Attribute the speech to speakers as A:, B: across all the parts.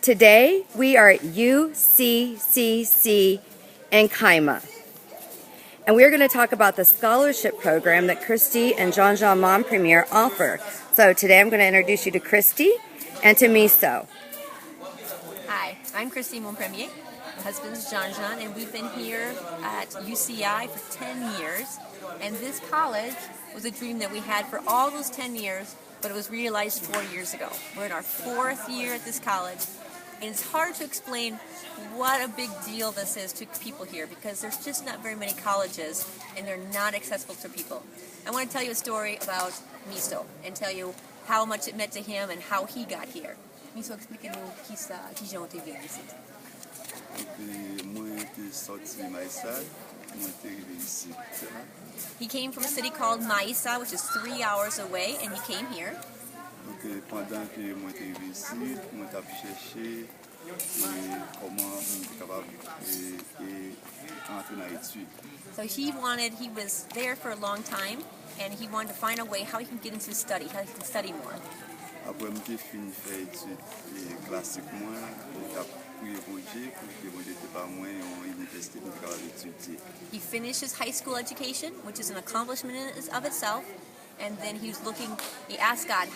A: Today we are at UCCC in Kaima, and we're going to talk about the scholarship program that Kristie and Jean Mompremier offer. So today I'm going to introduce you to Kristie and to Meso.
B: Hi, I'm Kristie Mompremier. My husband's Jean, and we've been here at UCI for 10 years. And this college was a dream that we had for all those 10 years, but it was realized 4 years ago. We're in our 4th year at this college, and it's hard to explain what a big deal this is to people here because there's just not very many colleges and they're not accessible to people. I want to tell you a story about Meso and tell you how much it meant to him and how he got here. Meso, explique-nous qui Jean est venu ici. He came from a city called Meso, which is 3 hours away, and he came here. So he was there for a long time, and he wanted to find a way how he can get into study, how he can study more. He finished his high school education, which is an accomplishment in of itself, and then he asked God,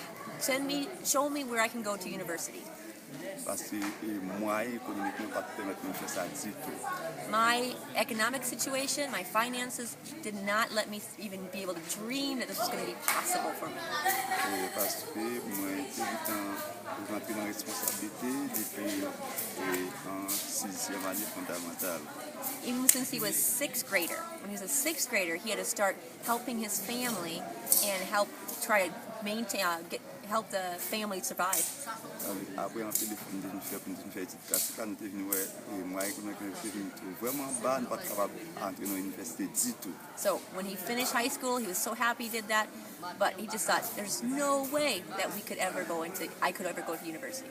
B: show me where I can go to university. My economic situation, my finances did not let me even be able to dream that this was going to be possible for me. Even since he was 6th grader, when he was a 6th grader, he had to start helping his family and help try to maintain, help the family survive. So when he finished high school, he was so happy he did that, but he just thought, there's no way that I could ever go to university.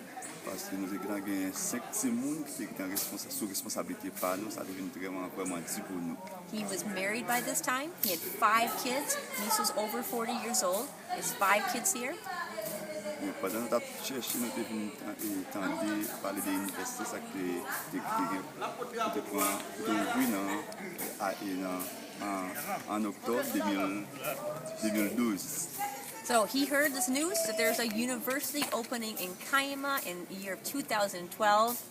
B: He was married by this time. He had 5 kids. Meso's over 40 years old. There's 5 kids here. So he heard this news that there's a university opening in Kaima in the year of 2012,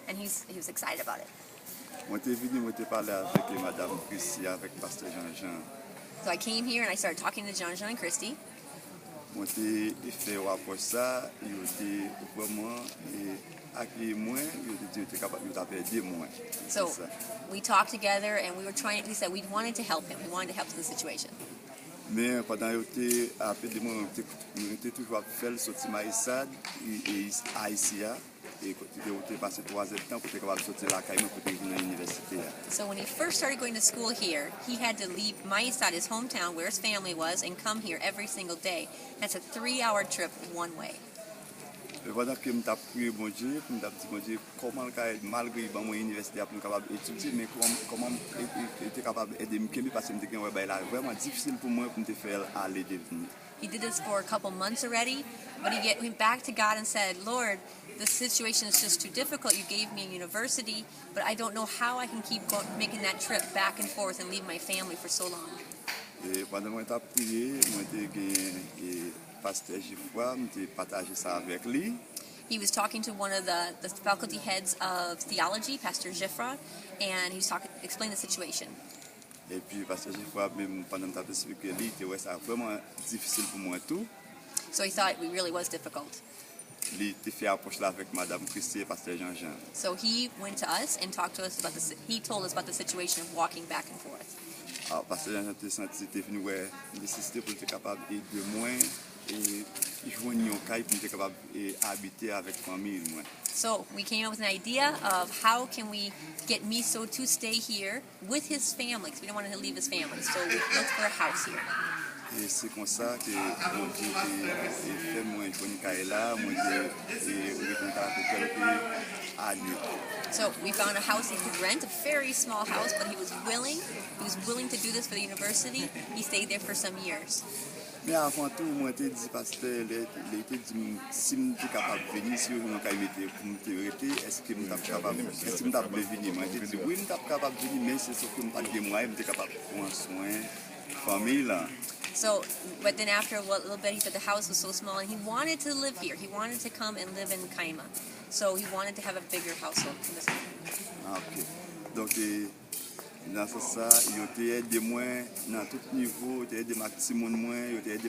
B: and he was excited about it. So I came here and I started talking to Jean and Kristie. So we talked together and we said we wanted to help him. We wanted to help the situation. So when he first started going to school here, he had to leave Meso, his hometown where his family was, and come here every single day. That's a 3-hour trip one way. He did this for a couple months already, but he went back to God and said, Lord, this situation is just too difficult. You gave me a university, but I don't know how I can keep making that trip back and forth and leave my family for so long. He was talking to one of the faculty heads of theology, Pastor Gifra, and he was explaining the situation. So he thought it really was difficult. So he went to us and talked to us about he told us about the situation of walking back and forth. So we came up with an idea of how can we get Meso to stay here with his family, because we don't want him to leave his family. So we looked for a house here. So we found a house he could rent, a very small house, but he was willing to do this for the university. He stayed there for some years.
C: Mais avant tout, moi, je dit pasteur, il était dit si je suis capable de venir, si je suis capable est-ce que je suis capable de venir? Moi, je dit oui, je suis capable de venir, mais c'est ce que je ne suis pas moyen, je suis capable de prendre soin de la famille.
B: So, but then after a little bit, he said the house was so small, and he wanted to live here. He wanted to come and live in Kaima. So he wanted to have a bigger household.
C: Ok. Donc, dans ce sens, il a aidé moi dans tout niveau, il a aidé ma petit monde moi, il a aidé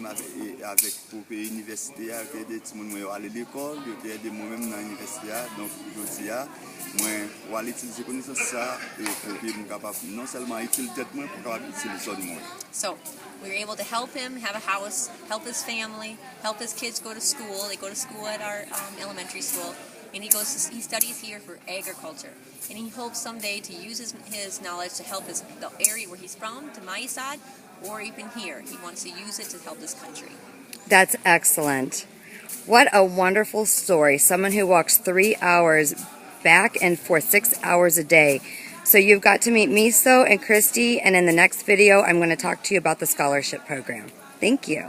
C: avec pour payer l'université, il a aidé tout le monde à aller à l'école, il a aidé moi-même dans l'université. Donc, je dis, moi, je vais utiliser connaissance ça pour que je sois capable non seulement utiliser tête moi, pour capable utiliser le monde.
B: So, we were able to help him have a house, help his family, help his kids go to school. They go to school at our elementary school, and he studies here for agriculture. And he hopes someday to use his knowledge to help the area where he's from, to Maisad, or even here. He wants to use it to help this country.
A: That's excellent. What a wonderful story. Someone who walks 3 hours back and forth, 6 hours a day. So you've got to meet Meso and Kristie, and in the next video, I'm going to talk to you about the scholarship program. Thank you.